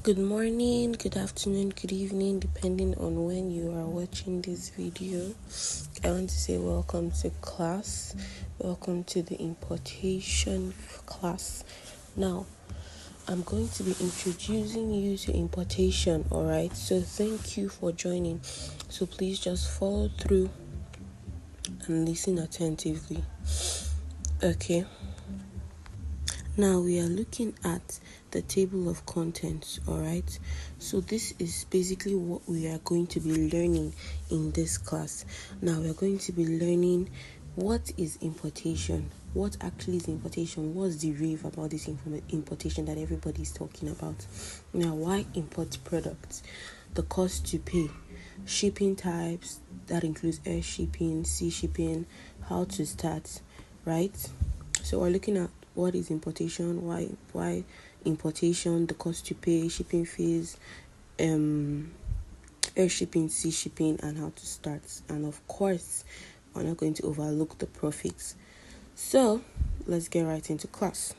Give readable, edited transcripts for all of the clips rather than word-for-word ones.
Good morning, good afternoon, good evening, depending on when you are watching this video. I want to say welcome to class. Welcome to the importation class. Now, I'm going to be introducing you to importation, alright? So thank you for joining. So please just follow through and listen attentively. Okay. Now we are looking at the table of contents, alright? So this is basically what we are going to be learning in this class. Now we are going to be learning what is importation, what actually is importation, what's the rave about this importation that everybody is talking about. Now, why import products, the cost to pay, shipping types, that includes air shipping, sea shipping, how to start, right? So we're looking at what is importation, why importation, the cost to pay, shipping fees, air shipping, sea shipping, and how to start. And of course, we're not going to overlook the profits. So let's get right into class.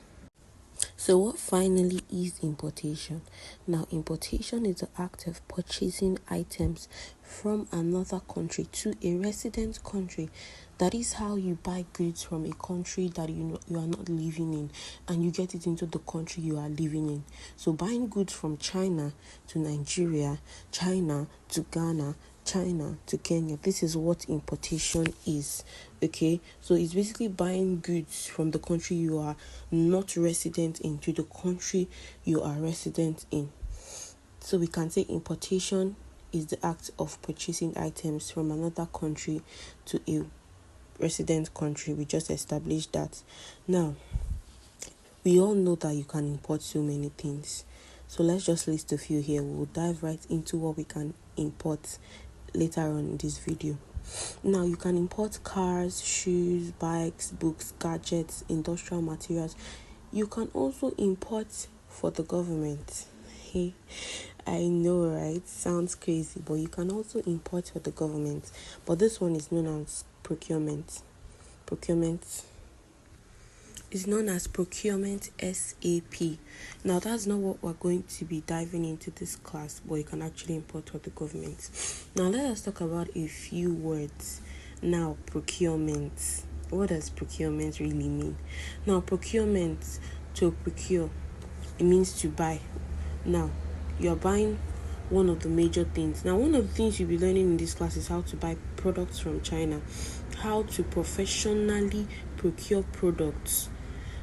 So what finally is importation? Now, importation is the act of purchasing items from another country to a resident country. That is how you buy goods from a country that you are not living in, and you get it into the country you are living in. So buying goods from China to Nigeria, China to Ghana, China to Kenya, this is what importation is. Okay, so it's basically buying goods from the country you are not resident in to the country you are resident in. So we can say importation is the act of purchasing items from another country to a resident country. We just established that. Now, we all know that you can import so many things. So let's just list a few here. We'll dive right into what we can import later on in this video. Now, you can import cars, shoes, bikes, books, gadgets, industrial materials. You can also import for the government. Hey, I know, right? Sounds crazy, but you can also import for the government. But this one is known as procurement. Procurement is known as procurement SAP. Now, that's not what we're going to be diving into this class, but you can actually import for the government. Now, let us talk about a few words. Now, procurement. What does procurement really mean? Now, procurement, to procure, it means to buy. Now, you're buying one of the major things. Now, one of the things you'll be learning in this class is how to buy products from China, how to professionally procure products,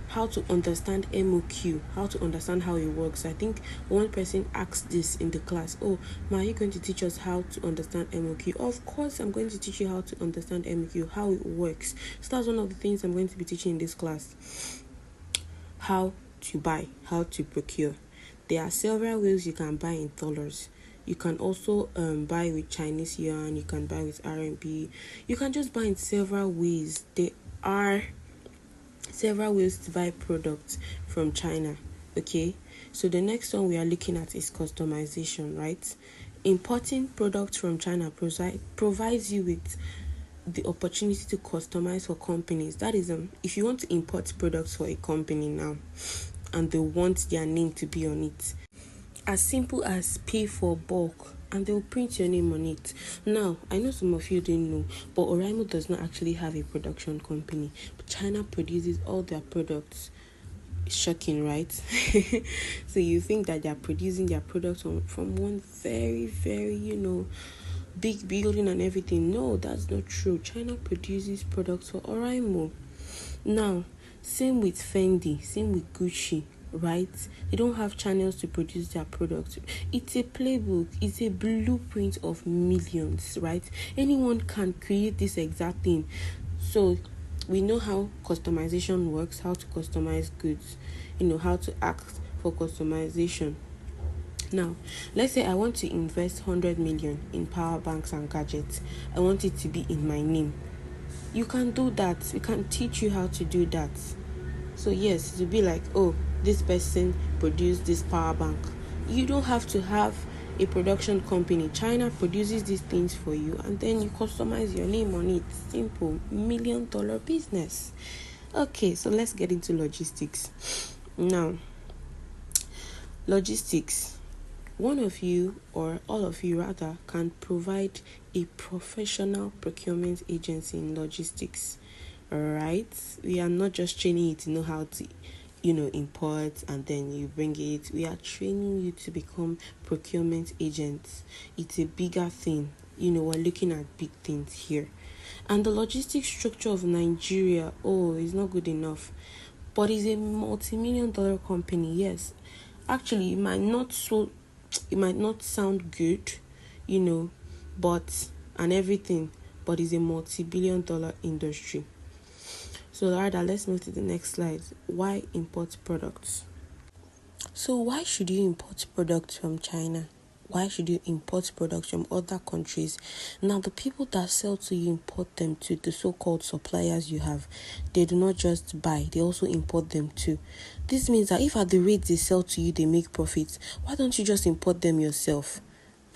how to understand MOQ, how to understand how it works. I think one person asked this in the class, oh, Ma, are you going to teach us how to understand MOQ? Of course, I'm going to teach you how to understand MOQ, how it works. So that's one of the things I'm going to be teaching in this class. How to buy, how to procure. There are several ways you can buy in dollars. You can also buy with Chinese yuan, you can buy with RMB. You can just buy in several ways. There are several ways to buy products from China. Okay, so the next one we are looking at is customization, right? Importing products from China provides you with the opportunity to customize for companies. That is, if you want to import products for a company now and they want their name to be on it, as simple as pay for bulk and they'll print your name on it. Now, I know some of you didn't know, but Oraimo does not actually have a production company, but China produces all their products. Shocking, right? So you think that they're producing their products from one very, very, big building and everything. No, that's not true. China produces products for Oraimo. Now, same with Fendi, same with Gucci, right? They don't have channels to produce their products. It's a playbook, it's a blueprint of millions, right? Anyone can create this exact thing. So we know how customization works, how to customize goods, how to ask for customization. Now, let's say I want to invest 100 million in power banks and gadgets. I want it to be in my name. You can do that. We can teach you how to do that. So yes, to be like, oh, this person produced this power bank. You don't have to have a production company. China produces these things for you and then you customize your name on it. Simple. $1 million business. Okay, so let's get into logistics. Now, logistics. one of you, or all of you rather, can provide a professional procurement agency in logistics. Right? We are not just training you to know how to import and then you bring it. We are training you to become procurement agents. It's a bigger thing. We're looking at big things here. And the logistics structure of Nigeria, is not good enough. But it's a multi-million-dollar company, yes. Actually, it might not sound good, but and everything, but it's a multi-billion-dollar industry. So rather, let's move to the next slide. Why import products? So why should you import products from China? Why should you import products from other countries? Now, the people that sell to you import them to, the so-called suppliers you have. They do not just buy, they also import them too. This means that if at the rate they sell to you, they make profits, why don't you just import them yourself,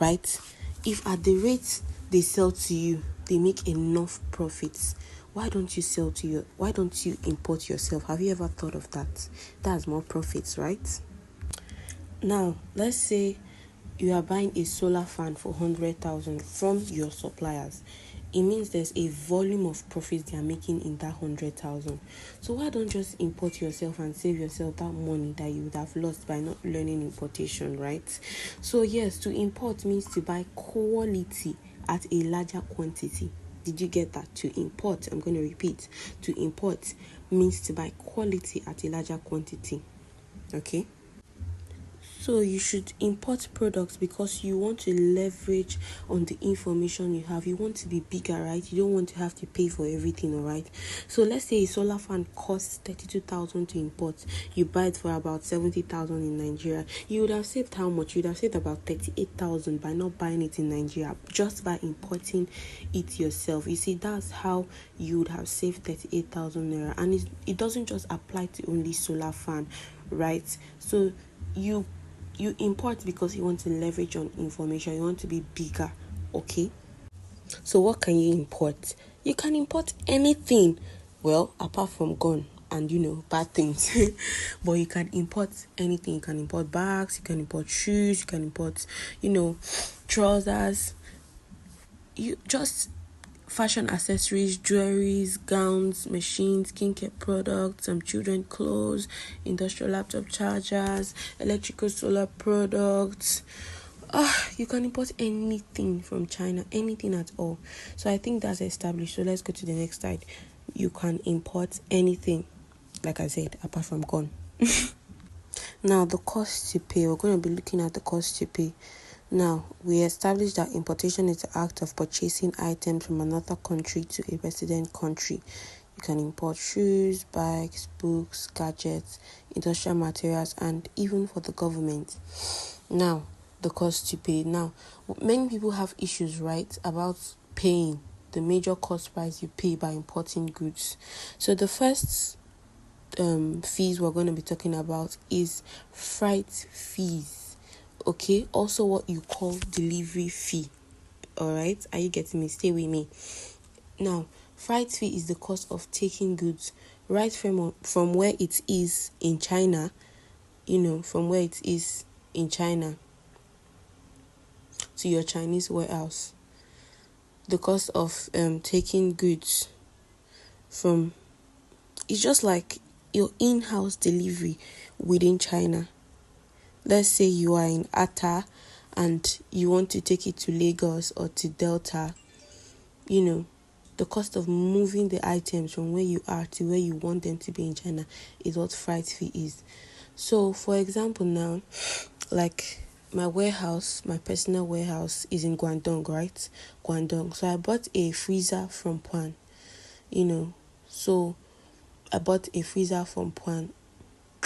right? If at the rate they sell to you, they make enough profits, why don't you import yourself? Have you ever thought of that? That's more profits, right? Now, let's say you are buying a solar fan for 100,000 from your suppliers. It means there's a volume of profits they are making in that 100,000. So why don't you just import yourself and save yourself that money that you would have lost by not learning importation, right? So yes, to import means to buy quality at a larger quantity. Did you get that? To import, I'm going to repeat. To import means to buy quality at a larger quantity. Okay? So you should import products because you want to leverage on the information you have. You want to be bigger, right? You don't want to have to pay for everything, all right? So let's say a solar fan costs 32,000 to import. You buy it for about 70,000 in Nigeria. You would have saved how much? You would have saved about 38,000 by not buying it in Nigeria, just by importing it yourself. You see, that's how you would have saved 38,000 naira. And it doesn't just apply to only solar fan, right? So you import because you want to leverage on information. You want to be bigger, okay? So what can you import? You can import anything. Well, apart from gun and bad things. But you can import anything. You can import bags, you can import shoes, you can import, trousers. You just fashion accessories, jewelries, gowns, machines, skincare products, some children clothes, industrial laptop chargers, electrical solar products. You can import anything from China, anything at all. So I think that's established. So let's go to the next slide. You can import anything, like I said, apart from gun. Now, the cost to pay. We're going to be looking at the cost to pay. Now, we established that importation is the act of purchasing items from another country to a resident country. You can import shoes, bikes, books, gadgets, industrial materials, and even for the government. Now, the cost to pay. Now, many people have issues, right, about paying the major cost price you pay by importing goods. So the first fees we're going to be talking about is freight fees. Okay, also what you call delivery fee. All right, are you getting me? Stay with me. Now, freight fee is the cost of taking goods right from where it is in China, from where it is in China to your Chinese warehouse. The cost of taking goods from, it's just like your in-house delivery within China. Let's say you are in Atta and you want to take it to Lagos or to Delta. The cost of moving the items from where you are to where you want them to be in China is what freight fee is. So, for example, now, like my personal warehouse is in Guangdong, right? Guangdong. So I bought a freezer from Puan. So I bought a freezer from Puan,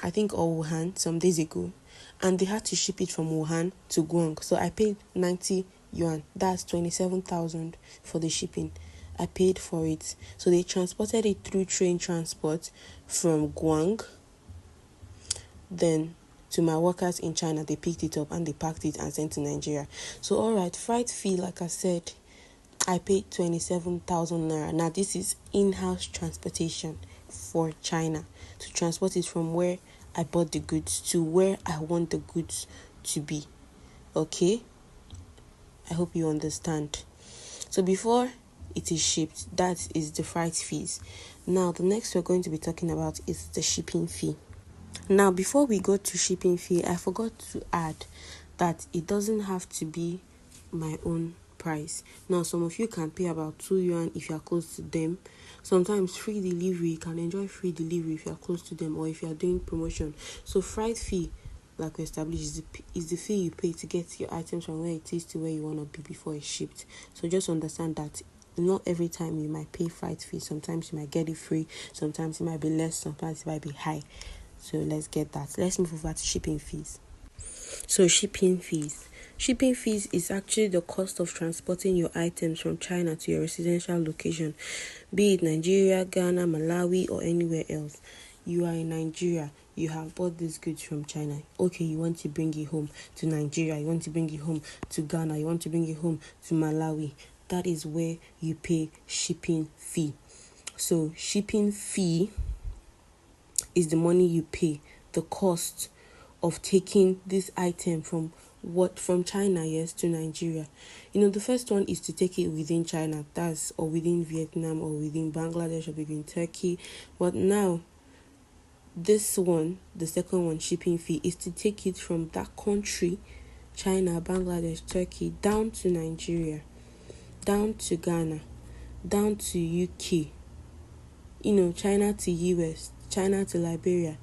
I think, or Wuhan, some days ago. And they had to ship it from Wuhan to Guang. So I paid 90 yuan. That's 27,000 for the shipping. I paid for it. So they transported it through train transport from Guang. Then to my workers in China, they picked it up and they packed it and sent to Nigeria. So alright, freight fee, like I said, I paid 27,000 naira. Now this is in-house transportation for China to transport it from where I bought the goods to where I want the goods to be. Okay, I hope you understand. So before it is shipped, that is the freight fees. Now the next we're going to be talking about is the shipping fee. Now before we go to shipping fee, I forgot to add that it doesn't have to be my own price. Now some of you can pay about 2 yuan if you are close to them. Sometimes free delivery, you can enjoy free delivery if you are close to them, or if you are doing promotion. So freight fee, like we established, is the fee you pay to get your items from where it is to where you want to be before it's shipped. So just understand that not every time you might pay freight fee. Sometimes you might get it free, sometimes it might be less, sometimes it might be high. So let's get that. Let's move over to shipping fees. So shipping fees. Shipping fees is actually the cost of transporting your items from China to your residential location, be it Nigeria, Ghana, Malawi, or anywhere else. You are in Nigeria, you have bought these goods from China. Okay, you want to bring it home to Nigeria, you want to bring it home to Ghana, you want to bring it home to Malawi. That is where you pay shipping fee. So shipping fee is the money you pay, the cost of taking this item from China, yes, to Nigeria. The first one is to take it within China, that's or within Vietnam or within Bangladesh or within Turkey. But now this one, the second one, shipping fee, is to take it from that country, China, Bangladesh, Turkey, down to Nigeria, down to Ghana, down to UK, China to US, China to Liberia.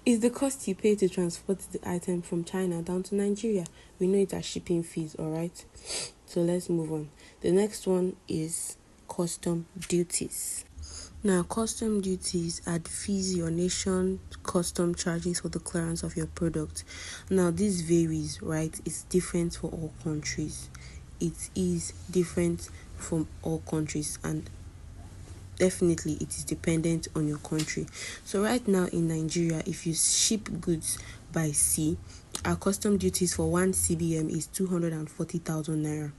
Is the cost you pay to transport the item from China down to Nigeria. We know it as shipping fees, alright? So let's move on. The next one is custom duties. Now, custom duties are the fees your nation custom charges for the clearance of your product. Now, this varies, right? It's different for all countries. It is different from all countries, and definitely it is dependent on your country. So right now in Nigeria, if you ship goods by sea, our custom duties for 1 CBM is 240,000 naira.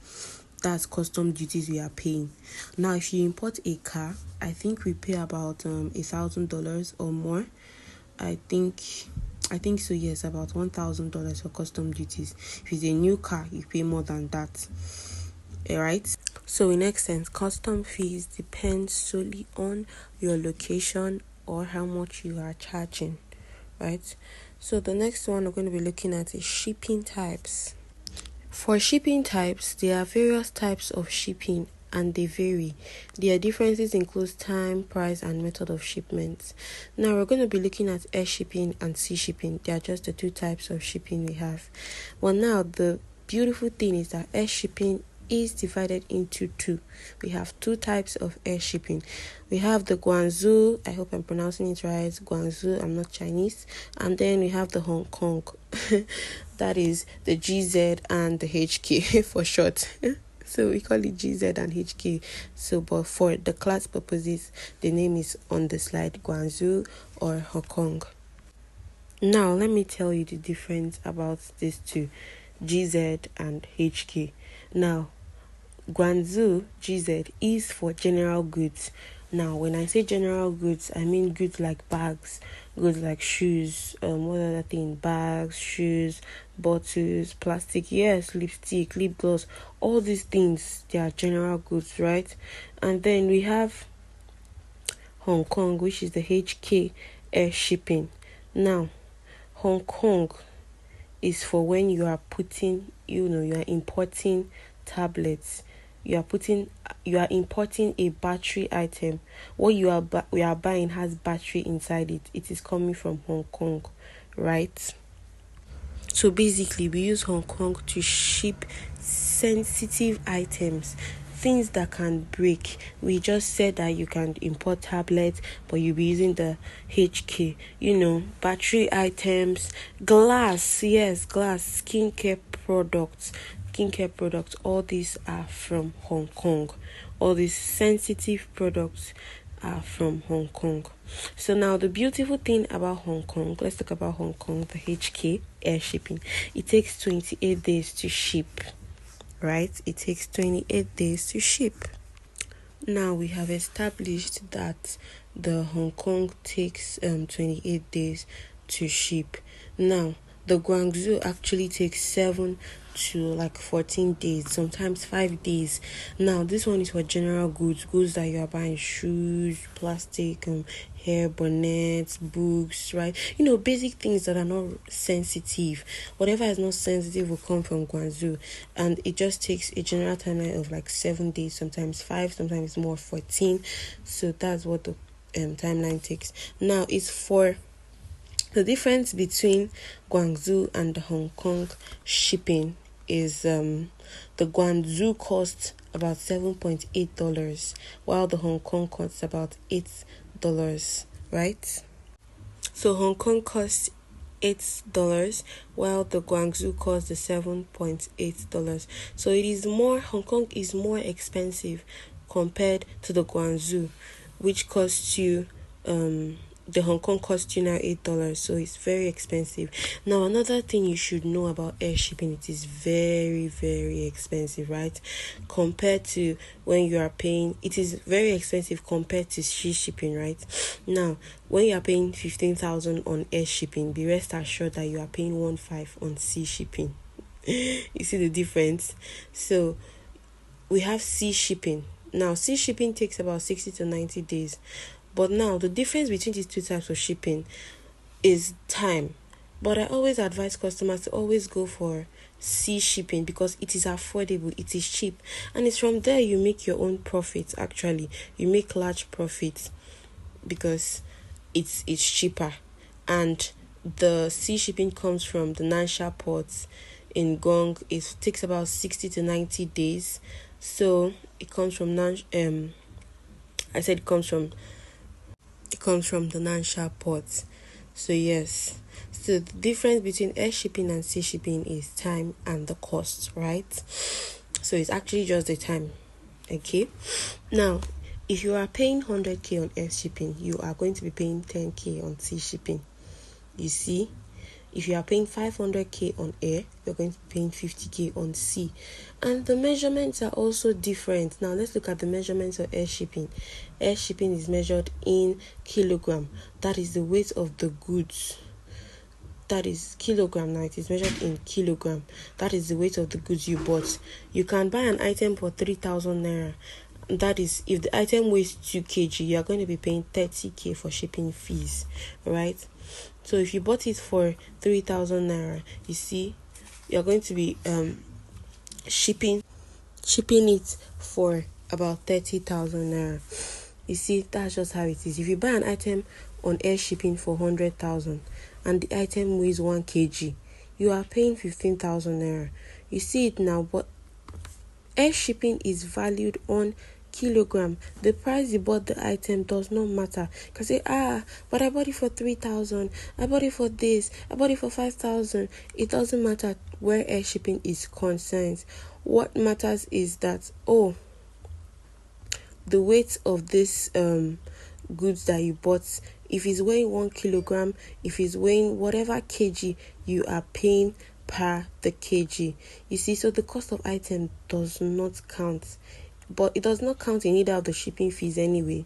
That's custom duties we are paying. Now if you import a car, I think we pay about $1,000 or more. I think so, yes, about $1,000 for custom duties. If it's a new car, you pay more than that. Alright? So in essence, custom fees depend solely on your location or how much you are charging, right? So the next one we're going to be looking at is shipping types. For shipping types, there are various types of shipping and they vary. Their differences include time, price, and method of shipment. Now we're going to be looking at air shipping and sea shipping. They are just the two types of shipping we have. Well, now the beautiful thing is that air shipping is divided into two. We have two types of air shipping. We have the Guangzhou, I hope I'm pronouncing it right, Guangzhou, I'm not Chinese, and then we have the Hong Kong. That is the GZ and the HK for short. So we call it GZ and HK. So but for the class purposes, the name is on the slide, Guangzhou or Hong Kong. Now let me tell you the difference about these two, GZ and HK. Now Guangzhou GZ is for general goods. Now when I say general goods, I mean goods like bags, goods like shoes, what other thing, bags, shoes, bottles, plastic, yes, lipstick, lip gloss, all these things, they are general goods, right? And then we have Hong Kong, which is the HK air shipping. Now Hong Kong is for when you are you are importing tablets, you are importing a battery item. What we are buying has battery inside it. It is coming from Hong Kong, right? So basically we use Hong Kong to ship sensitive items, things that can break. We just said that you can import tablets, but you'll be using the HK, battery items, glass, skincare products, all these are from Hong Kong. All these sensitive products are from Hong Kong. So now the beautiful thing about Hong Kong, let's talk about Hong Kong, the HK air shipping. It takes 28 days to ship, right? It takes 28 days to ship. Now we have established that the Hong Kong takes 28 days to ship. Now the Guangzhou actually takes 7 to like 14 days, sometimes 5 days. Now this one is for general goods that you are buying: shoes, plastic, hair, bonnets, books, right? Basic things that are not sensitive. Whatever is not sensitive will come from Guangzhou, and it just takes a general timeline of like 7 days, sometimes 5, sometimes more, 14. So that's what the timeline takes. Now it's for the difference between Guangzhou and the Hong Kong shipping is the Guangzhou costs about $7.8, while the Hong Kong costs about $8, right? So Hong Kong costs $8, while the Guangzhou costs the $7.8. So it is more, Hong Kong is more expensive compared to the Guangzhou, which costs you the Hong Kong costs you now $8, so it's very expensive. Now another thing you should know about air shipping: it is very, very expensive, right? Compared to when you are paying, it is very expensive compared to sea shipping, right? Now when you are paying 15,000 on air shipping, be rest assured that you are paying 1.5 on sea shipping. You see the difference? So we have sea shipping. Now sea shipping takes about 60 to 90 days. But now the difference between these two types of shipping is time. But I always advise customers to always go for sea shipping because it is affordable, it is cheap, and it's from there you make your own profits. Actually, you make large profits because it's cheaper. And the sea shipping comes from the Nansha ports in Gong. It takes about 60 to 90 days. So it comes from I said it comes from the Nansha ports. So yes, so the difference between air shipping and sea shipping is time and the cost, right? So it's actually just the time. Okay, now if you are paying 100k on air shipping, you are going to be paying 10k on sea shipping. You see, if you are paying 500k on air, you're going to be paying 50k on sea. And the measurements are also different. Now let's look at the measurements of air shipping. Air shipping is measured in kilogram. That is the weight of the goods. That is kilogram. Now it is measured in kilogram. That is the weight of the goods you bought. You can buy an item for 3,000 naira. That is, if the item weighs 2 kg, you are going to be paying 30k for shipping fees, right? So if you bought it for 3,000 naira, you see, you're going to be shipping it for about 30,000 naira. You see, that's just how it is. If you buy an item on air shipping for 100,000 and the item weighs 1 kg, you are paying 15,000 naira. You see it now, but air shipping is valued on kilogram. The price you bought the item does not matter. You can say, but I bought it for 3,000, I bought it for this, I bought it for 5,000. It doesn't matter where air shipping is concerned. What matters is that the weight of this goods that you bought, if it's weighing 1 kilogram, if it's weighing whatever kg, you are paying per the kg. You see, so the cost of item does not count, but it does not count in either of the shipping fees anyway.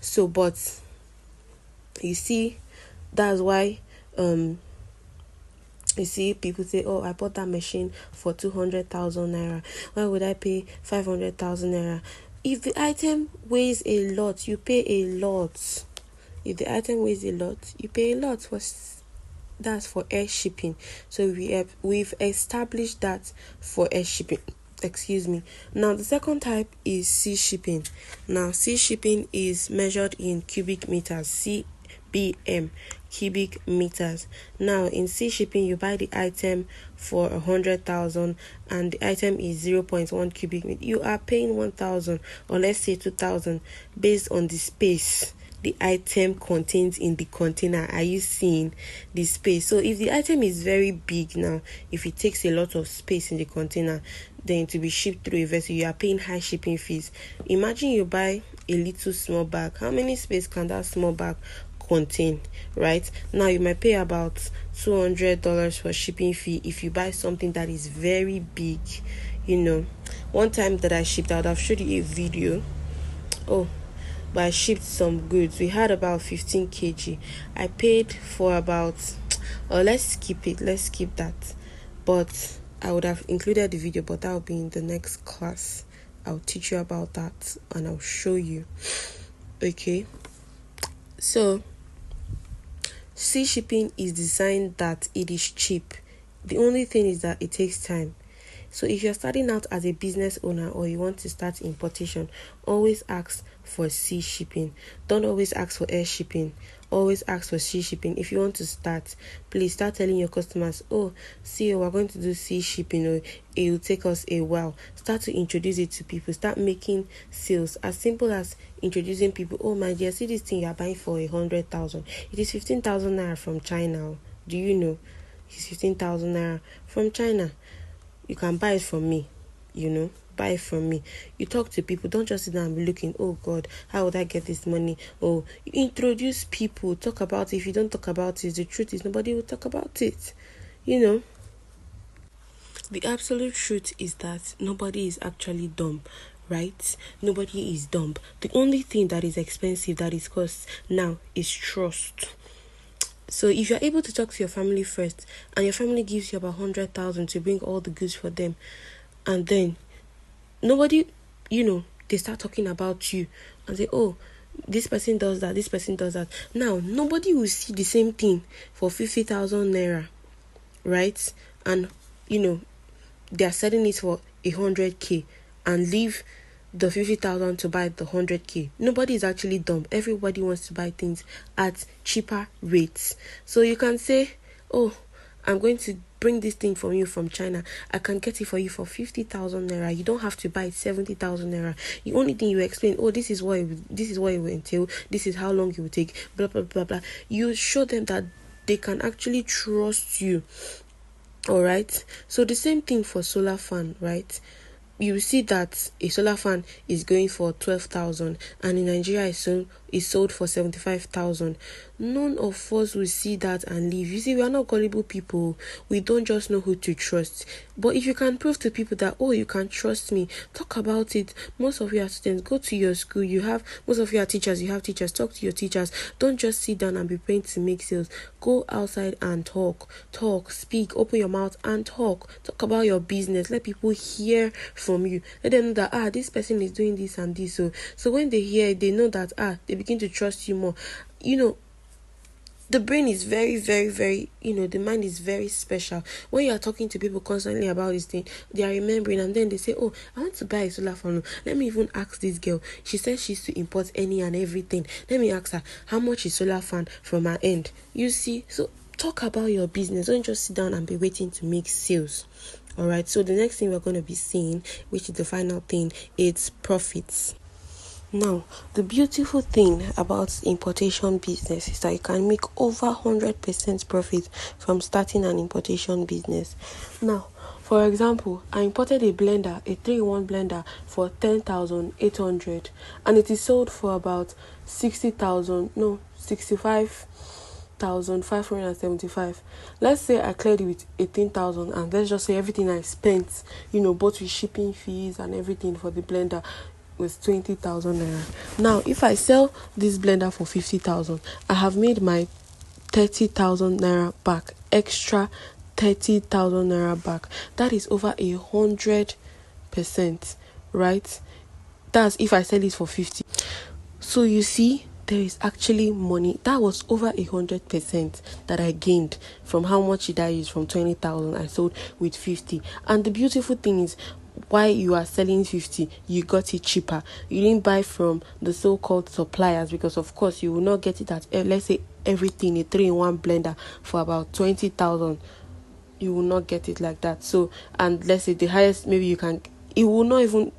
So, but you see, that's why you see people say, I bought that machine for 200,000 naira. Why would I pay 500,000 naira? If the item weighs a lot, you pay a lot. If the item weighs a lot, you pay a lot. That's for air shipping. So we've established that for air shipping. Excuse me. Now the second type is sea shipping. Now sea shipping is measured in cubic meters. CBM, cubic meters. Now in sea shipping, you buy the item for 100,000 and the item is 0.1 cubic meter. You are paying 1,000 or let's say 2,000 based on the space the item contains in the container. Are you seeing the space? So if the item is very big, now if it takes a lot of space in the container, then to be shipped through a vessel, you are paying high shipping fees. Imagine you buy a little small bag. How many space can that small bag contain, right? Now you might pay about $200 for shipping fee if you buy something that is very big. One time that I shipped out, I've showed you a video. But I shipped some goods. We had about 15 kg. I paid for about Or let's skip it. Let's skip that. But I would have included the video, but that will be in the next class. I'll teach you about that and I'll show you. Okay. So sea shipping is designed that it is cheap. The only thing is that it takes time. So if you're starting out as a business owner or you want to start importation, always ask for sea shipping. Don't always ask for air shipping. Always ask for sea shipping. If you want to start, please start telling your customers, oh, see, we're going to do sea shipping, or it will take us a while. Start to introduce it to people. Start making sales. As simple as introducing people, oh my dear, see this thing you're buying for 100,000. It is 15,000 naira from China. Do you know? It's 15,000 naira from China. You can buy it from me, buy it from me. You talk to people, don't just sit down and be looking, oh God, how would I get this money? Oh, you introduce people, talk about it. If you don't talk about it, the truth is nobody will talk about it. The absolute truth is that nobody is actually dumb, right? Nobody is dumb. The only thing that is expensive, that is cost now, is trust. So if you're able to talk to your family first, and your family gives you about 100,000 to bring all the goods for them, and then nobody, they start talking about you and say, oh, this person does that, this person does that. Now, nobody will see the same thing for 50,000 naira, right? And, they are selling it for 100k and leave the 50,000 to buy the 100k. Nobody is actually dumb. Everybody wants to buy things at cheaper rates. So you can say, oh, I'm going to bring this thing from you from China. I can get it for you for 50,000 naira. You don't have to buy it 70,000 naira. The only thing you explain, oh, this is what it will entail. This is how long it will take. Blah blah blah blah. You show them that they can actually trust you. All right. So the same thing for solar fan, right? You see that a solar fan is going for 12,000 and in Nigeria is sold for 75,000. None of us will see that and leave. You see, we are not gullible people. We don't just know who to trust. But if you can prove to people that, oh, you can trust me, talk about it. Most of you are students, go to your school. Most of you are teachers, you have teachers, talk to your teachers. Don't just sit down and be praying to make sales. Go outside and talk, speak, open your mouth and talk about your business. Let people hear from you. Let them know that, this person is doing this and this. So when they hear it, they know that, they begin to trust you more. The brain is very, very, very, the mind is very special. When you are talking to people constantly about this thing, they are remembering, and then they say, oh, I want to buy a solar fan. Let me even ask this girl. She says she's to import any and everything. Let me ask her, how much is solar fan from her end? You see, so talk about your business. Don't just sit down and be waiting to make sales. All right, so the next thing we're going to be seeing, which is the final thing, it's profits. Now, the beautiful thing about importation business is that you can make over 100% profit from starting an importation business. Now, for example, I imported a blender, a 3-in-1 blender for 10,800 and it is sold for about 65,575. Let's say I cleared it with 18,000 and let's just say everything I spent, both with shipping fees and everything for the blender was 20,000 naira. Now, if I sell this blender for 50,000, I have made my 30,000 naira back, extra 30,000 naira back. That is over 100%, right? That's if I sell it for 50. So you see, there is actually money. That was over 100% that I gained from how much did I use from 20,000 I sold with 50. And the beautiful thing is, why you are selling 50, you got it cheaper. You didn't buy from the so-called suppliers, because of course you will not get it at, let's say, everything, a 3-in-1 blender for about 20,000. You will not get it like that. So, and let's say the highest maybe you can, it will not even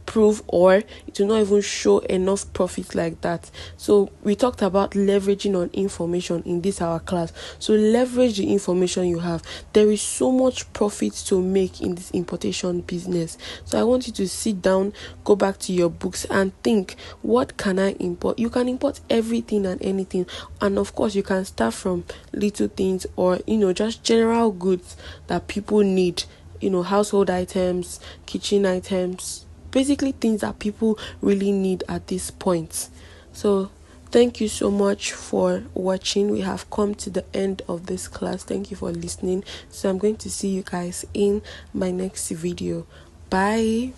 prove, or it will not even show enough profit like that. So we talked about leveraging on information in this our class. So leverage the information you have. There is so much profit to make in this importation business. So I want you to sit down, go back to your books and think, what can I import? You can import everything and anything, and of course you can start from little things, or just general goods that people need, household items, kitchen items, basically things that people really need at this point. So Thank you so much for watching. We have come to the end of this class. Thank you for listening. So I'm going to see you guys in my next video. Bye.